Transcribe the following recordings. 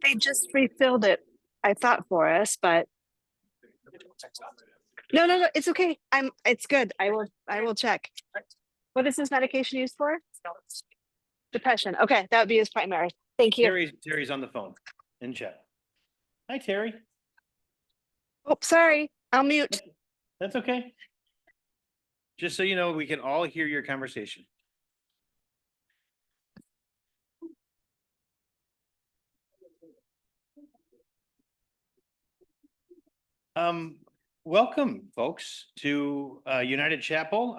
They just refilled it, I thought, for us, but no, it's okay. It's good. I will check. What is this medication used for? Depression. Okay, that would be his primary. Thank you. Terry's on the phone in chat. Hi, Terry. Oh, sorry. I'll mute. That's okay. Just so you know, we can all hear your conversation. Welcome, folks, to United Chapel.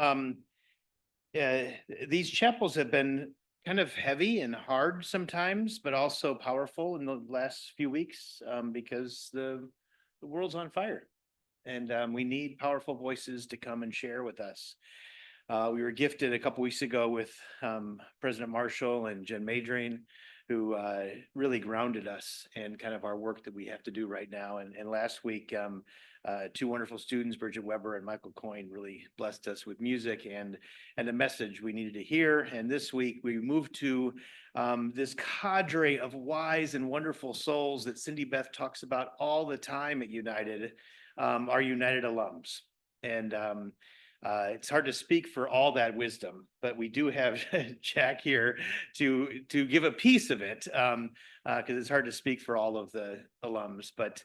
These chapels have been kind of heavy and hard sometimes, but also powerful in the last few weeks because the world's on fire, and we need powerful voices to come and share with us. We were gifted a couple weeks ago with President Marshall and Jen Madrine, who really grounded us in kind of our work that we have to do right now. And last week, two wonderful students, Bridget Weber and Michael Coyne, really blessed us with music and a message we needed to hear. And this week we moved to this cadre of wise and wonderful souls that Cindy Beth talks about all the time at United, our United alums. And it's hard to speak for all that wisdom, but we do have Jack here to give a piece of it because it's hard to speak for all of the alums, but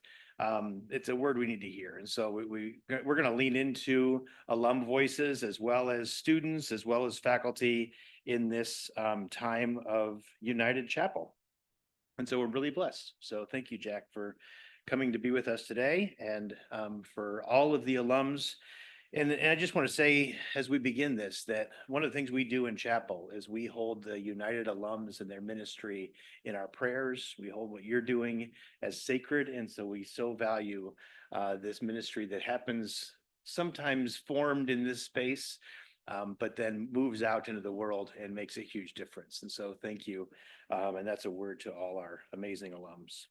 it's a word we need to hear. And so we're going to lean into alum voices as well as students, as well as faculty in this time of United Chapel. And so we're really blessed. So thank you, Jack, for coming to be with us today, and for all of the alums. And I just want to say, as we begin this, that one of the things we do in chapel is we hold the United alums and their ministry in our prayers. We hold what you're doing as sacred. And so we so value this ministry that happens sometimes formed in this space, but then moves out into the world and makes a huge difference. And so thank you. And that's a word to all our amazing alums.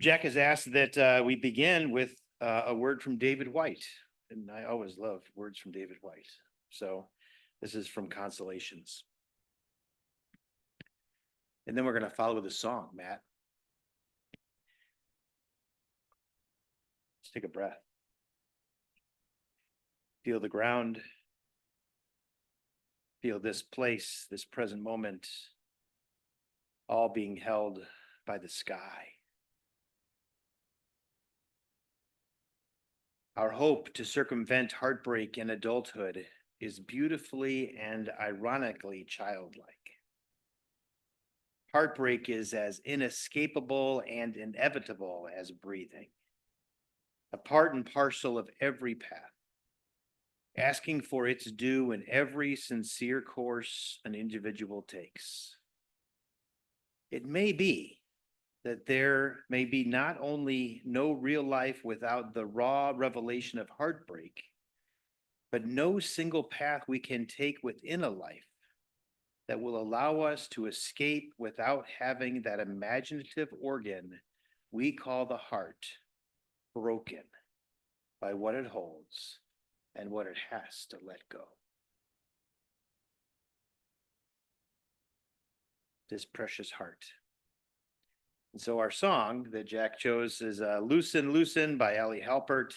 Jack has asked that we begin with a word from David White, and I always love words from David White. So this is from Consolations. And then we're going to follow with a song, Matt. Let's take a breath. Feel the ground. Feel this place, this present moment, all being held by the sky. Our hope to circumvent heartbreak in adulthood is beautifully and ironically childlike. Heartbreak is as inescapable and inevitable as breathing, a part and parcel of every path, asking for its due in every sincere course an individual takes. It may be that there may be not only no real life without the raw revelation of heartbreak, but no single path we can take within a life that will allow us to escape without having that imaginative organ we call the heart broken by what it holds and what it has to let go. This precious heart. And so our song that Jack chose is Loosen, Loosen by Ali Halpert,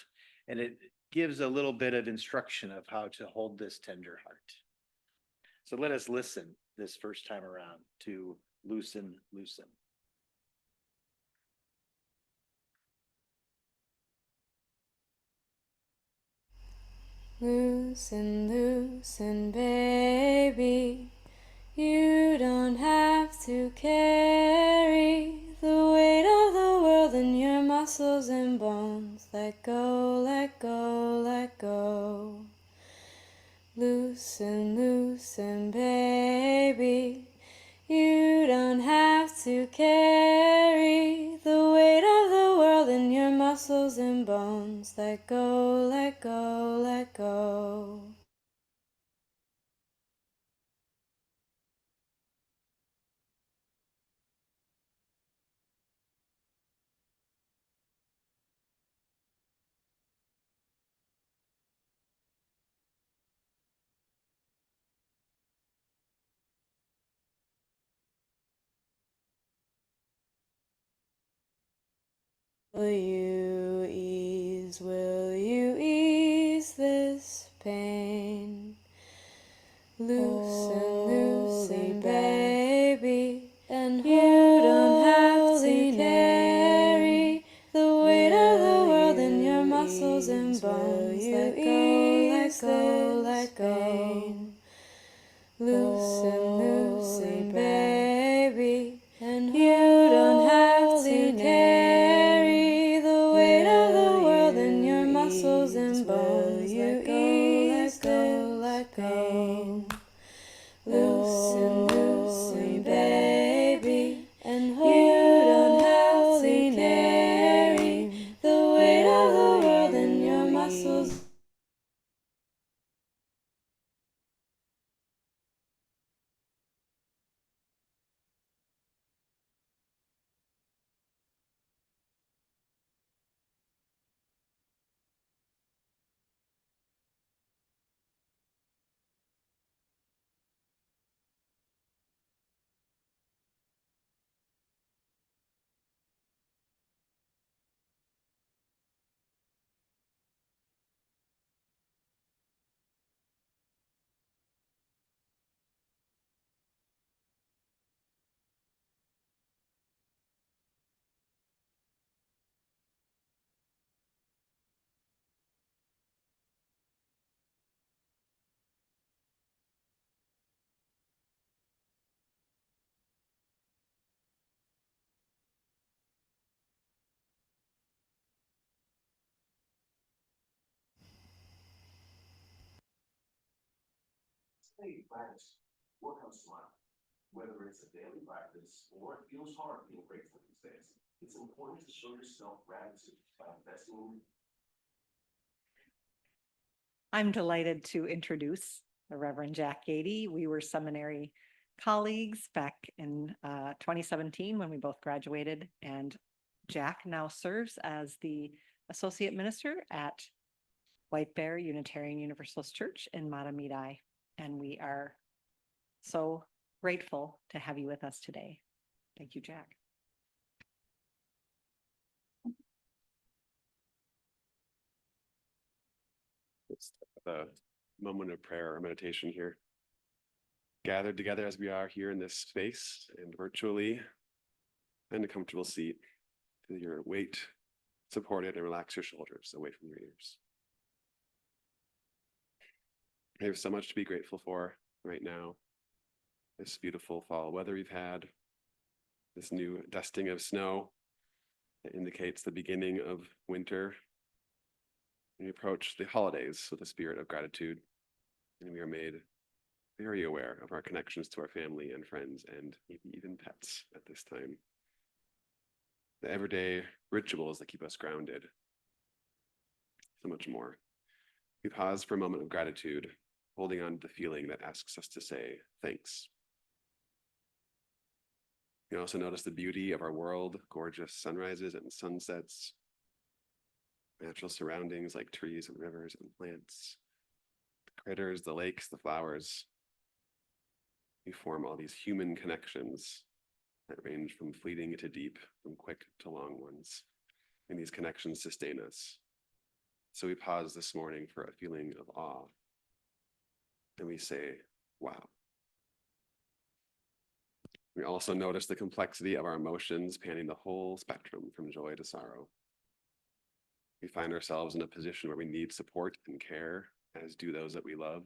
and it gives a little bit of instruction of how to hold this tender heart. So let us listen this first time around to Loosen, Loosen. Loosen, loosen, baby. You don't have to carry the weight of the world in your muscles and bones. Let go, let go, let go. Loosen, loosen, baby. You don't have to carry the weight of the world in your muscles and bones. Let go, let go, let go. will you ease this pain? Loosen, baby, and you don't have to carry the weight of the world in your muscles and bones. Let go, let go. Loosen, baby, and you don't have to carry the weight of the world in your muscles and bones. Let go, let go. Loosen, baby, and you don't have to carry the weight of the world in your muscles. What comes to mind? Whether it's a daily practice or it feels hard being grateful these days, it's important to show yourself gratitude by investing in. I'm delighted to introduce the Reverend Jack Gaede. We were seminary colleagues back in 2017 when we both graduated, and Jack now serves as the associate minister at White Bear Unitarian Universalist Church in Mahtomedi. And we are so grateful to have you with us today. Thank you, Jack. Let's start the moment of prayer or meditation here. Gathered together as we are here in this space and virtually, find a comfortable seat. Feel your weight supported and relax your shoulders away from your ears. We have so much to be grateful for right now. This beautiful fall weather we've had, this new dusting of snow that indicates the beginning of winter. We approach the holidays with a spirit of gratitude, and we are made very aware of our connections to our family and friends and even pets at this time. The everyday rituals that keep us grounded. So much more. We pause for a moment of gratitude, holding on to the feeling that asks us to say thanks. We also notice the beauty of our world, gorgeous sunrises and sunsets, natural surroundings like trees and rivers and plants, the critters, the lakes, the flowers. We form all these human connections that range from fleeting to deep, from quick to long ones. And these connections sustain us. So we pause this morning for a feeling of awe. And we say, wow. We also notice the complexity of our emotions spanning the whole spectrum from joy to sorrow. We find ourselves in a position where we need support and care, as do those that we love.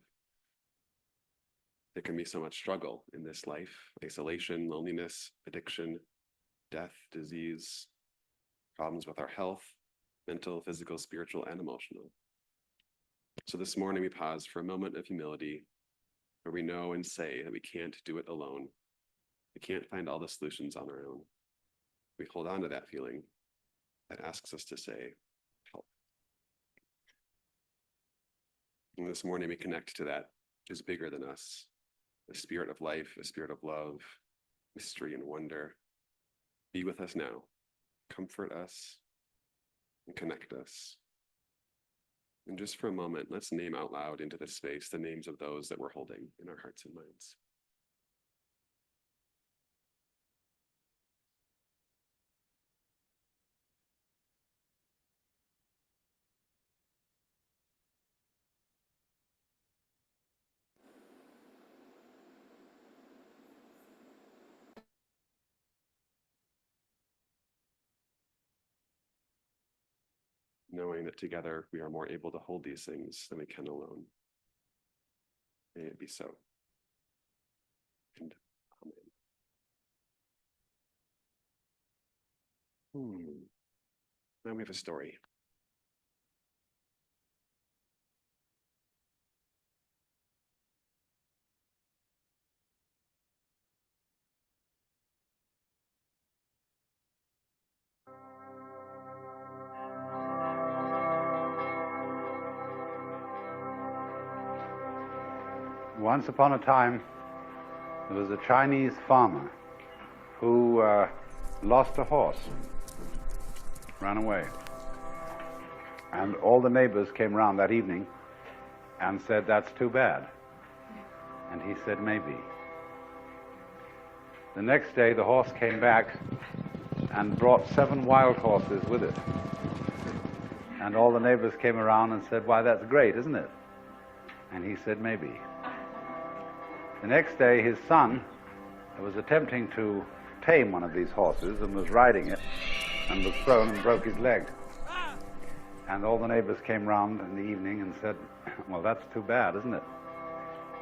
There can be so much struggle in this life: isolation, loneliness, addiction, death, disease, problems with our health, mental, physical, spiritual, and emotional. So this morning we pause for a moment of humility where we know and say that we can't do it alone. We can't find all the solutions on our own. We hold on to that feeling that asks us to say, help. And this morning we connect to that which is bigger than us, the spirit of life, a spirit of love, mystery, and wonder. Be with us now, comfort us, and connect us. And just for a moment, let's name out loud into this space the names of those that we're holding in our hearts and minds. knowing that together we are more able to hold these things than we can alone. May it be so. And amen. Now we have a story. Once upon a time, there was a Chinese farmer who lost a horse, ran away. And all the neighbors came round that evening and said, "That's too bad." And he said, "Maybe." The next day, the horse came back and brought 7 wild horses with it. And all the neighbors came around and said, "Why, that's great, isn't it?" And he said, "Maybe." The next day, his son was attempting to tame one of these horses and was riding it and was thrown and broke his leg. And all the neighbors came round in the evening and said, "Well, that's too bad, isn't it?"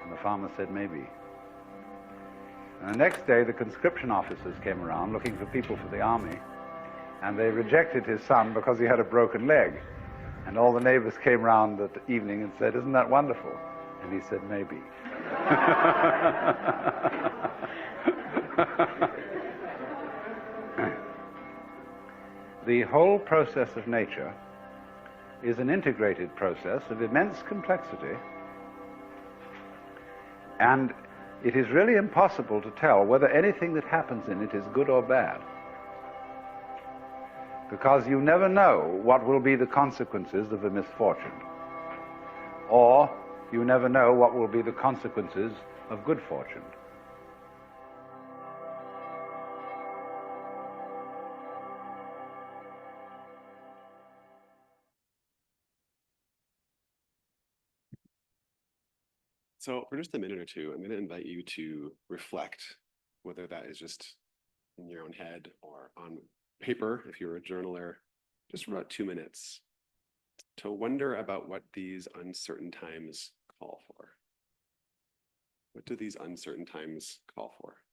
And the farmer said, "Maybe." And the next day, the conscription officers came around looking for people for the army, and they rejected his son because he had a broken leg. And all the neighbors came round that evening and said, "Isn't that wonderful?" And he said, "Maybe." The whole process of nature is an integrated process of immense complexity, and it is really impossible to tell whether anything that happens in it is good or bad, because you never know what will be the consequences of a misfortune, or you never know what will be the consequences of good fortune. So for just a minute or two, I'm going to invite you to reflect, whether that is just in your own head or on paper, if you're a journaler, just for about 2 minutes, to wonder about what these uncertain times call for. What do these uncertain times call for?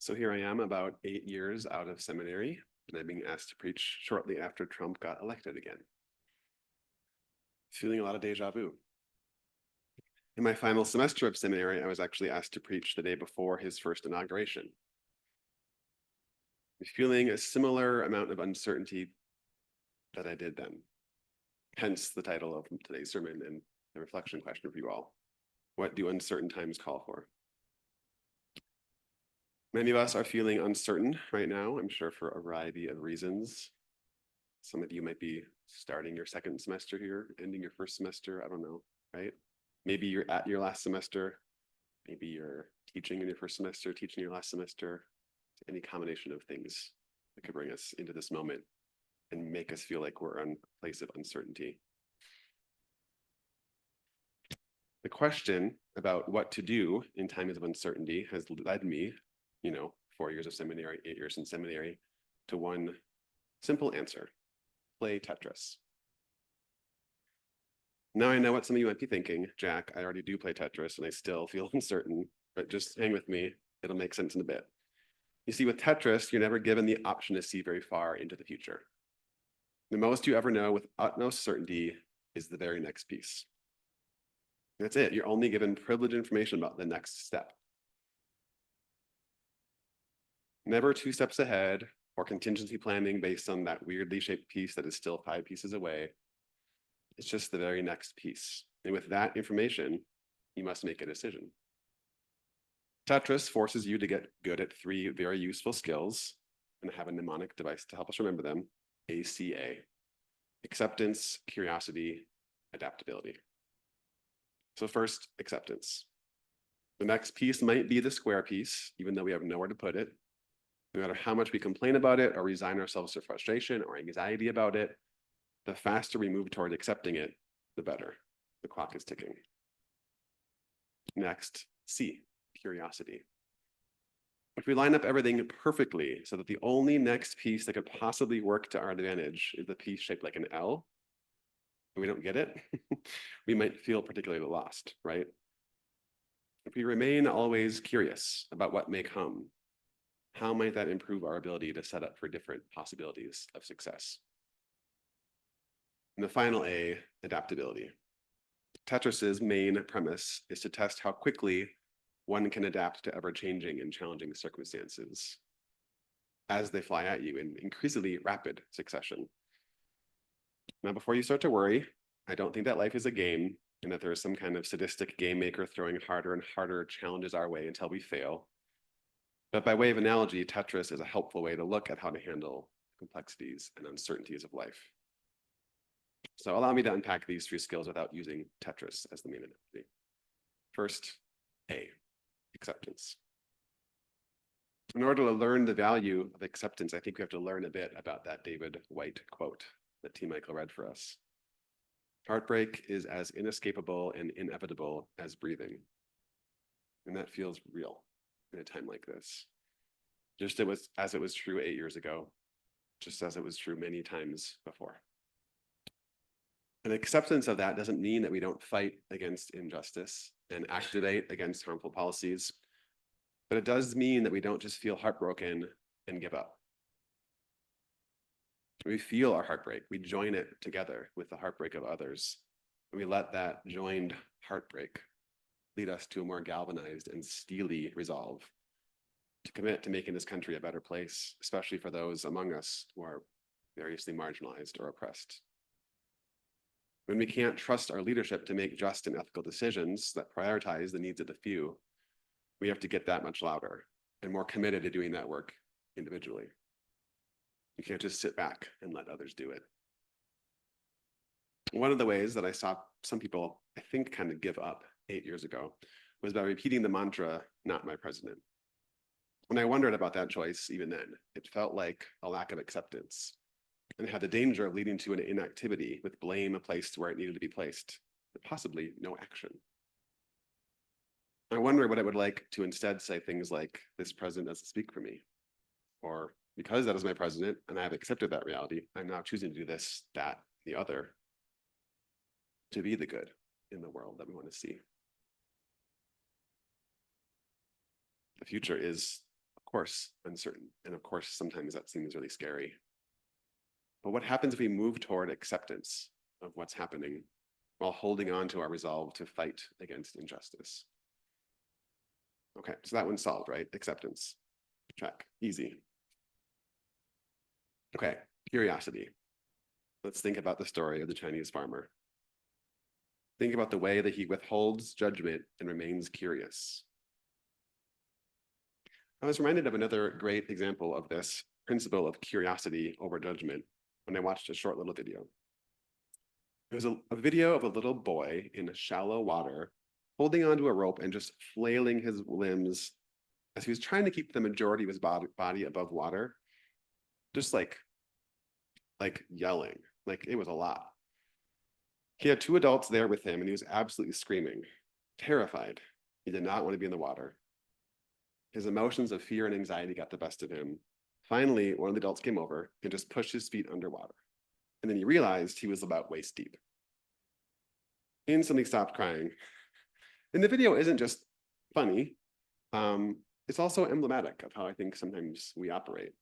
So here I am, about 8 years out of seminary, and I'm being asked to preach shortly after Trump got elected again. Feeling a lot of deja vu. In my final semester of seminary, I was actually asked to preach the day before his first inauguration. I'm feeling a similar amount of uncertainty that I did then. Hence the title of today's sermon and the reflection question for you all. What do uncertain times call for? Many of us are feeling uncertain right now, I'm sure for a variety of reasons. Some of you might be starting your second semester here, ending your first semester, I don't know, right? Maybe you're at your last semester, maybe you're teaching in your first semester, teaching your last semester, any combination of things that could bring us into this moment and make us feel like we're in a place of uncertainty. The question about what to do in times of uncertainty has led me, 4 years of seminary, 8 years in seminary, to one simple answer: play Tetris. Now I know what some of you might be thinking. Jack, I already do play Tetris and I still feel uncertain, but just hang with me. It'll make sense in a bit. You see, with Tetris, you're never given the option to see very far into the future. The most you ever know with utmost certainty is the very next piece. That's it. You're only given privileged information about the next step. Never 2 steps ahead or contingency planning based on that weirdly shaped piece that is still 5 pieces away. It's just the very next piece. And with that information, you must make a decision. Tetris forces you to get good at 3 very useful skills, and I have a mnemonic device to help us remember them. ACA. Acceptance, curiosity, adaptability. So first, acceptance. The next piece might be the square piece, even though we have nowhere to put it. No matter how much we complain about it or resign ourselves to frustration or anxiety about it, the faster we move toward accepting it, the better. The clock is ticking. Next, C, curiosity. If we line up everything perfectly so that the only next piece that could possibly work to our advantage is the piece shaped like an L, and we don't get it, we might feel particularly lost, right? If we remain always curious about what may come, how might that improve our ability to set up for different possibilities of success? And the final A, adaptability. Tetris's main premise is to test how quickly one can adapt to ever-changing and challenging circumstances as they fly at you in increasingly rapid succession. Now, before you start to worry, I don't think that life is a game and that there is some kind of sadistic game maker throwing harder and harder challenges our way until we fail. But by way of analogy, Tetris is a helpful way to look at how to handle complexities and uncertainties of life. So allow me to unpack these 3 skills without using Tetris as the main analogy. First, A, acceptance. In order to learn the value of acceptance, I think we have to learn a bit about that David White quote that T. Michael read for us. Heartbreak is as inescapable and inevitable as breathing. And that feels real in a time like this. Just as it was true 8 years ago, just as it was true many times before. And acceptance of that doesn't mean that we don't fight against injustice and activate against harmful policies, but it does mean that we don't just feel heartbroken and give up. We feel our heartbreak, we join it together with the heartbreak of others, and we let that joined heartbreak lead us to a more galvanized and steely resolve to commit to making this country a better place, especially for those among us who are variously marginalized or oppressed. When we can't trust our leadership to make just and ethical decisions that prioritize the needs of the few, we have to get that much louder and more committed to doing that work individually. You can't just sit back and let others do it. One of the ways that I saw some people, I think, kind of give up 8 years ago was by repeating the mantra, "Not my president." When I wondered about that choice, even then, it felt like a lack of acceptance and had the danger of leading to an inactivity with blame placed where it needed to be placed, but possibly no action. I wonder what it would like to instead say things like, "This president doesn't speak for me," or "Because that is my president and I have accepted that reality, I'm now choosing to do this, that, the other, to be the good in the world that we want to see." The future is, of course, uncertain. And of course, sometimes that seems really scary. But what happens if we move toward acceptance of what's happening while holding on to our resolve to fight against injustice? Okay, so that one's solved, right? Acceptance. Check. Easy. Okay, curiosity. Let's think about the story of the Chinese farmer. Think about the way that he withholds judgment and remains curious. I was reminded of another great example of this principle of curiosity over judgment when I watched a short little video. It was a video of a little boy in shallow water holding onto a rope and just flailing his limbs as he was trying to keep the majority of his body above water, just like yelling, like it was a lot. He had 2 adults there with him and he was absolutely screaming, terrified. He did not want to be in the water. His emotions of fear and anxiety got the best of him. Finally, one of the adults came over and just pushed his feet underwater. And then he realized he was about waist deep. He instantly stopped crying. And the video isn't just funny, it's also emblematic of how I think sometimes we operate.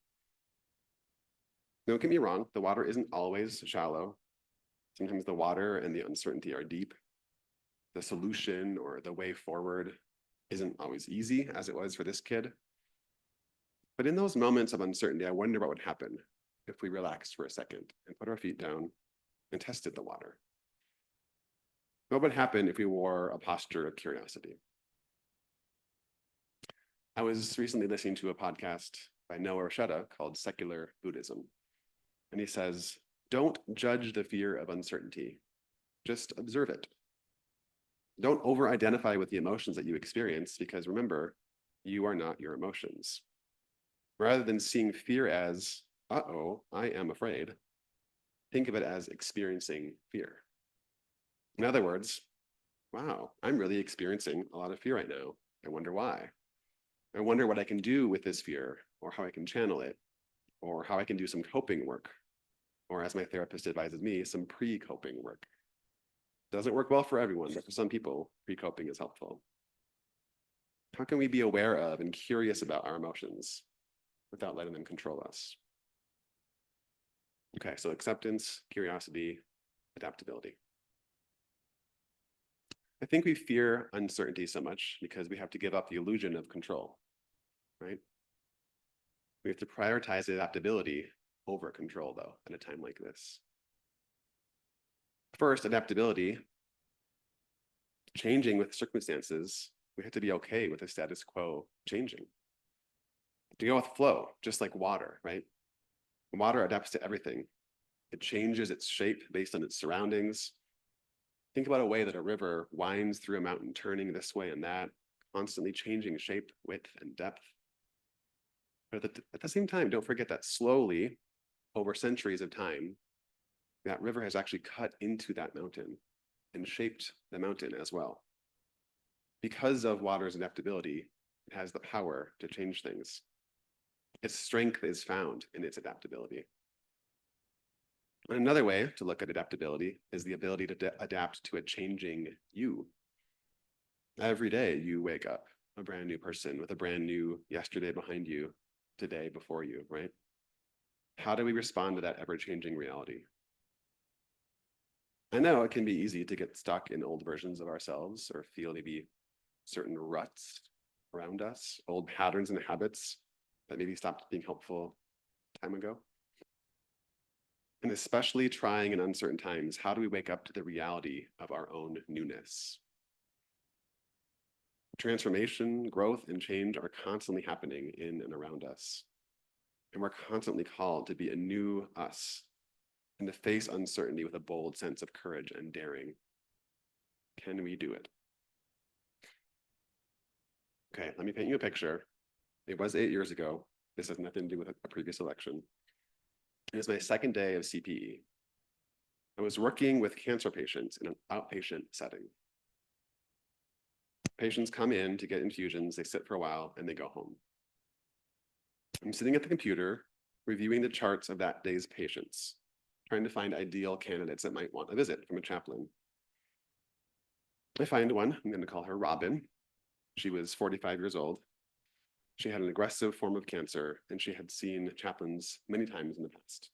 Don't get me wrong, the water isn't always shallow. Sometimes the water and the uncertainty are deep. The solution or the way forward isn't always easy, as it was for this kid. But in those moments of uncertainty, I wonder what would happen if we relaxed for a second and put our feet down and tested the water. What would happen if we wore a posture of curiosity? I was recently listening to a podcast by Noah Rasheta called Secular Buddhism. And he says, don't judge the fear of uncertainty, just observe it. Don't over-identify with the emotions that you experience, because remember, you are not your emotions. Rather than seeing fear as, uh-oh, I am afraid, think of it as experiencing fear. In other words, wow, I'm really experiencing a lot of fear right now. I wonder why. I wonder what I can do with this fear, or how I can channel it, or how I can do some coping work, or as my therapist advises me, some pre-coping work. Doesn't work well for everyone, but for some people, pre-coping is helpful. How can we be aware of and curious about our emotions without letting them control us? Okay, so acceptance, curiosity, adaptability. I think we fear uncertainty so much because we have to give up the illusion of control, right? We have to prioritize adaptability over control, though, at a time like this. First, adaptability. Changing with circumstances, we have to be okay with the status quo changing. To go with flow, just like water, right? Water adapts to everything. It changes its shape based on its surroundings. Think about a way that a river winds through a mountain, turning this way and that, constantly changing shape, width, and depth. But at the same time, don't forget that slowly, over centuries of time, that river has actually cut into that mountain and shaped the mountain as well. Because of water's adaptability, it has the power to change things. Its strength is found in its adaptability. And another way to look at adaptability is the ability to adapt to a changing you. Every day you wake up a brand new person with a brand new yesterday behind you, today before you, right? How do we respond to that ever-changing reality? I know it can be easy to get stuck in old versions of ourselves or feel maybe certain ruts around us, old patterns and habits that maybe stopped being helpful time ago. And especially trying in uncertain times, how do we wake up to the reality of our own newness? Transformation, growth, and change are constantly happening in and around us. And we're constantly called to be a new us and to face uncertainty with a bold sense of courage and daring. Can we do it? Okay, let me paint you a picture. It was 8 years ago. This has nothing to do with a previous election. It was my second day of CPE. I was working with cancer patients in an outpatient setting. Patients come in to get infusions, they sit for a while, and they go home. I'm sitting at the computer, reviewing the charts of that day's patients, trying to find ideal candidates that might want a visit from a chaplain. I find one, I'm going to call her Robin. She was 45 years old. She had an aggressive form of cancer, and she had seen chaplains many times in the past.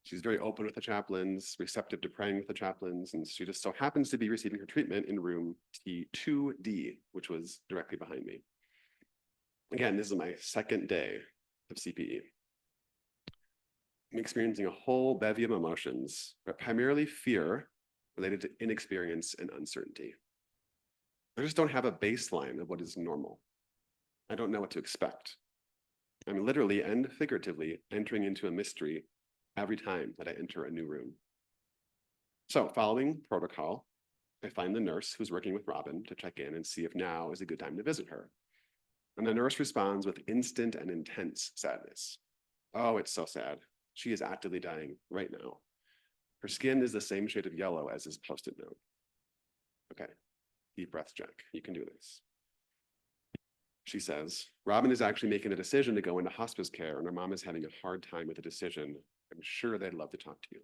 She's very open with the chaplains, receptive to praying with the chaplains, and she just so happens to be receiving her treatment in room T2D, which was directly behind me. Again, this is my second day of CPE. I'm experiencing a whole bevy of emotions, but primarily fear related to inexperience and uncertainty. I just don't have a baseline of what is normal. I don't know what to expect. I'm literally and figuratively entering into a mystery every time that I enter a new room. So following protocol, I find the nurse who's working with Robin to check in and see if now is a good time to visit her. And the nurse responds with instant and intense sadness. Oh, it's so sad. She is actively dying right now. Her skin is the same shade of yellow as his Post-it note. Okay, deep breath, Jack. You can do this. She says, Robin is actually making a decision to go into hospice care, and her mom is having a hard time with the decision. I'm sure they'd love to talk to you.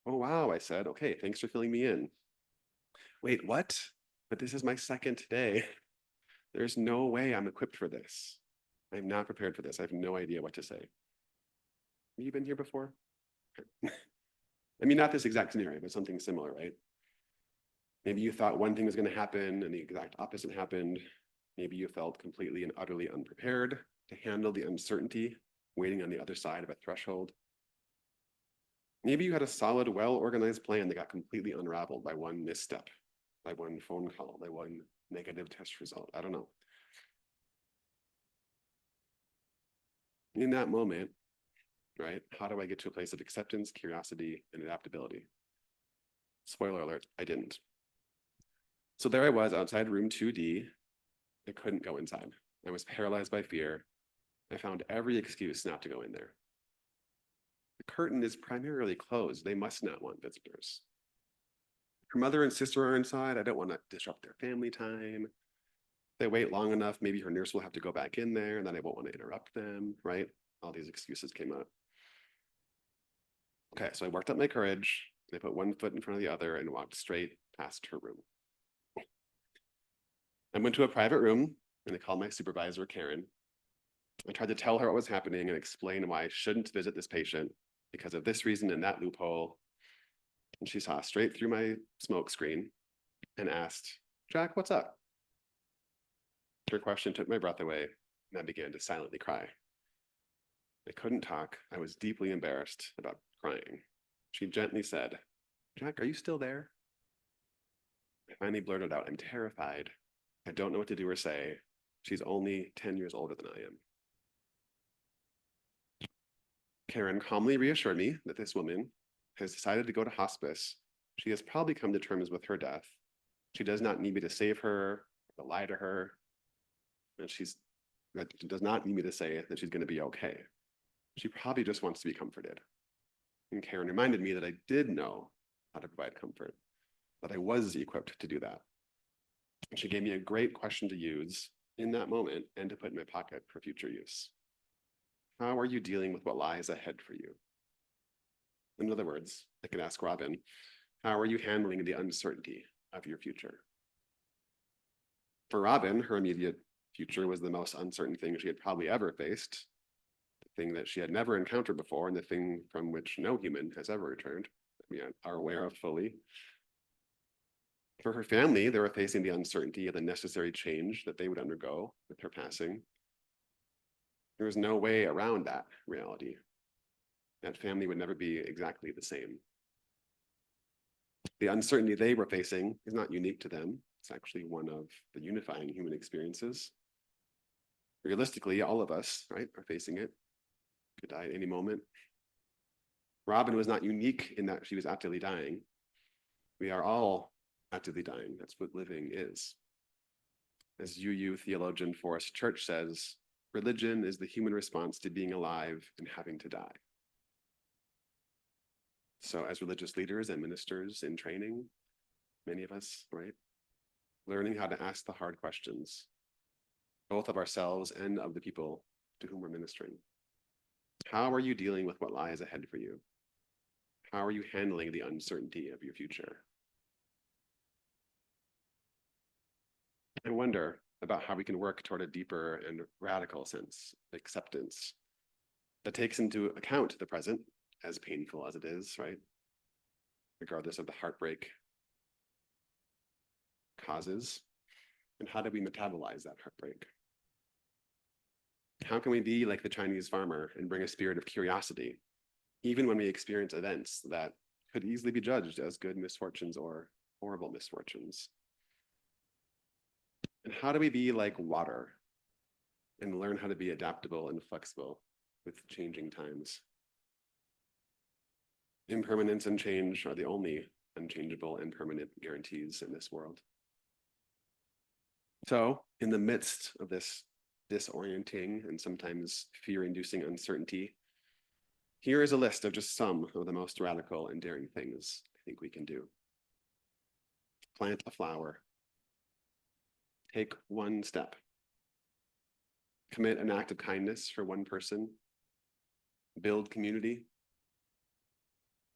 Oh, wow, I said. Okay, thanks for filling me in. Wait, what? But this is my second day. There's no way I'm equipped for this. I'm not prepared for this. I have no idea what to say. Have you been here before? I mean, not this exact scenario, but something similar, right? Maybe you thought one thing was going to happen and the exact opposite happened. Maybe you felt completely and utterly unprepared to handle the uncertainty waiting on the other side of a threshold. Maybe you had a solid, well-organized plan that got completely unraveled by one misstep, by one phone call, by one negative test result. I don't know. In that moment, right, how do I get to a place of acceptance, curiosity, and adaptability? Spoiler alert, I didn't. So there I was outside room 2D. I couldn't go inside. I was paralyzed by fear. I found every excuse not to go in there. The curtain is primarily closed. They must not want visitors. Her mother and sister are inside. I don't want to disrupt their family time. If they wait long enough, maybe her nurse will have to go back in there and then I won't want to interrupt them, right? All these excuses came up. Okay, so I worked up my courage. I put one foot in front of the other and walked straight past her room. I went to a private room and I called my supervisor, Karen. I tried to tell her what was happening and explain why I shouldn't visit this patient because of this reason and that loophole. And she saw straight through my smoke screen and asked, Jack, what's up? Her question took my breath away and I began to silently cry. I couldn't talk. I was deeply embarrassed about crying. She gently said, Jack, are you still there? I finally blurted out, I'm terrified. I don't know what to do or say. She's only 10 years older than I am. Karen calmly reassured me that this woman has decided to go to hospice. She has probably come to terms with her death. She does not need me to save her, or to lie to her. And she does not need me to say that she's going to be okay. She probably just wants to be comforted. And Karen reminded me that I did know how to provide comfort, that I was equipped to do that. And she gave me a great question to use in that moment and to put in my pocket for future use. How are you dealing with what lies ahead for you? In other words, I could ask Robin, how are you handling the uncertainty of your future? For Robin, her immediate future was the most uncertain thing she had probably ever faced, the thing that she had never encountered before, and the thing from which no human has ever returned, that we are aware of fully. For her family, they were facing the uncertainty of the necessary change that they would undergo with her passing. There was no way around that reality. That family would never be exactly the same. The uncertainty they were facing is not unique to them. It's actually one of the unifying human experiences. Realistically, all of us, right, are facing it. Could die at any moment. Robin was not unique in that she was actively dying. We are all actively dying. That's what living is. As UU theologian Forrest Church says, religion is the human response to being alive and having to die. So as religious leaders and ministers in training, many of us, right, learning how to ask the hard questions, both of ourselves and of the people to whom we're ministering. How are you dealing with what lies ahead for you? How are you handling the uncertainty of your future? I wonder about how we can work toward a deeper and radical sense of acceptance that takes into account the present, as painful as it is, right? Regardless of the heartbreak causes. And how do we metabolize that heartbreak? How can we be like the Chinese farmer and bring a spirit of curiosity, even when we experience events that could easily be judged as good misfortunes or horrible misfortunes? And how do we be like water and learn how to be adaptable and flexible with changing times? Impermanence and change are the only unchangeable and permanent guarantees in this world. So, in the midst of this disorienting and sometimes fear-inducing uncertainty, here is a list of just some of the most radical and daring things I think we can do. Plant a flower. Take one step. Commit an act of kindness for one person. Build community.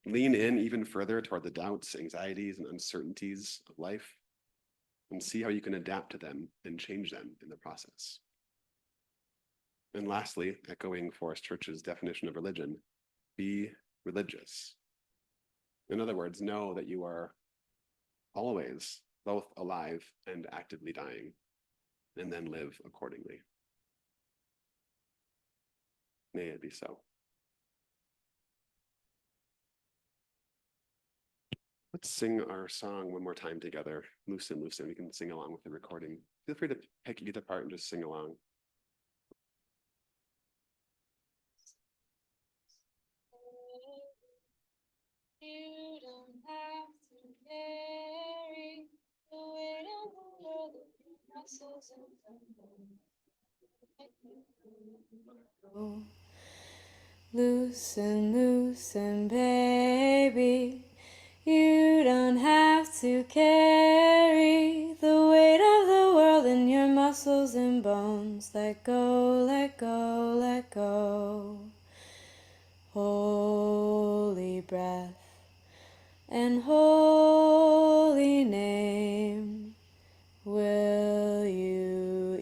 Lean in even further toward the doubts, anxieties, and uncertainties of life, and see how you can adapt to them and change them in the process. And lastly, echoing Forrest Church's definition of religion, be religious. In other words, know that you are always both alive and actively dying, and then live accordingly. May it be so. Let's sing our song one more time together. Loosen, loosen. We can sing along with the recording. Feel free to pick a guitar part and just sing along. You don't have to carry the weight of the world in your muscles and bones. Loosen, loosen, baby. You don't have to carry the weight of the world in your muscles and bones. Let go, let go, let go. Holy breath and holy name. Will you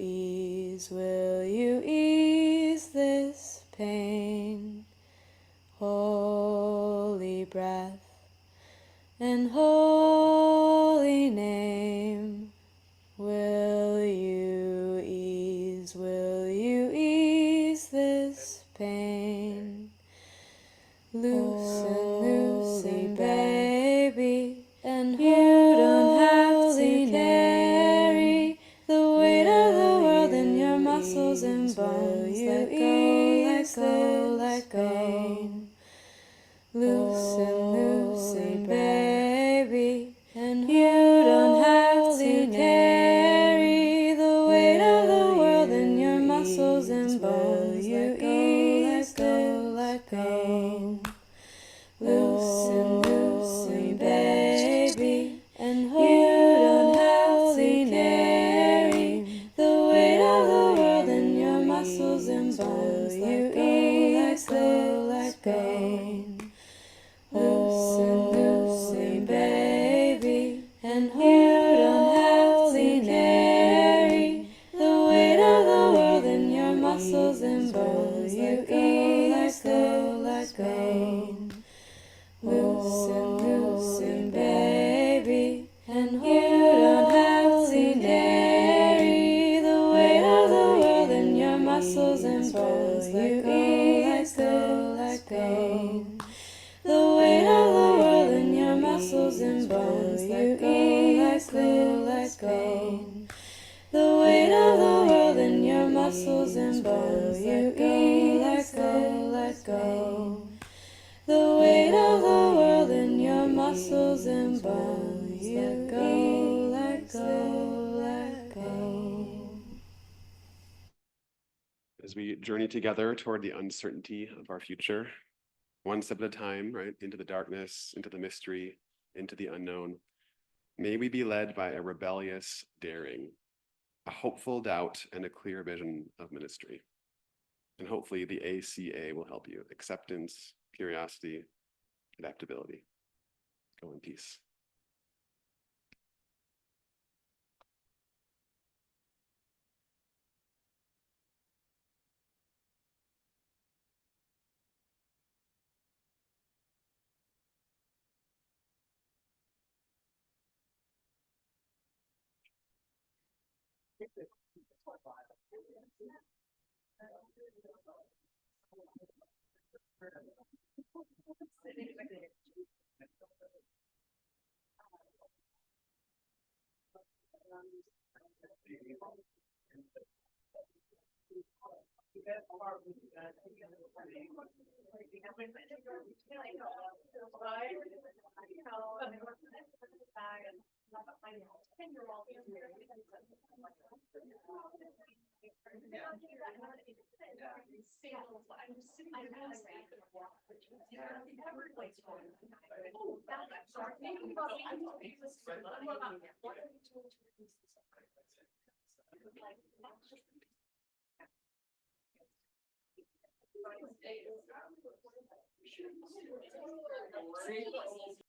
ease this pain? Holy breath and holy name. Will you ease this pain? Loosen, loosen, baby, and you don't have to carry the weight of the world in your muscles and bones. Let go, let go. Loosen, loosen, baby, and you don't have to carry the weight of the world in your muscles and bones. Let go, let go. Loosen, loosen, baby, and you don't have to carry the weight of the world in your muscles and bones. Let go, let go. Loosen, loosen, baby, and you don't have to carry the weight of the world in your muscles and bones. Let go, let go. Loosen, loosen, baby, and you don't have to carry the weight of the world in your muscles and bones. Let go, let go. The weight of the world in your muscles and bones. Let go, let go. The weight of the world in your muscles and bones. Let go, let go. The weight of the world in your muscles and bones. Let go, let go, let go. As we journey together toward the uncertainty of our future, one step at a time, right, into the darkness, into the mystery, into the unknown, may we be led by a rebellious daring, a hopeful doubt, and a clear vision of ministry. And hopefully the ACA will help you. Acceptance, curiosity, adaptability. Go in peace.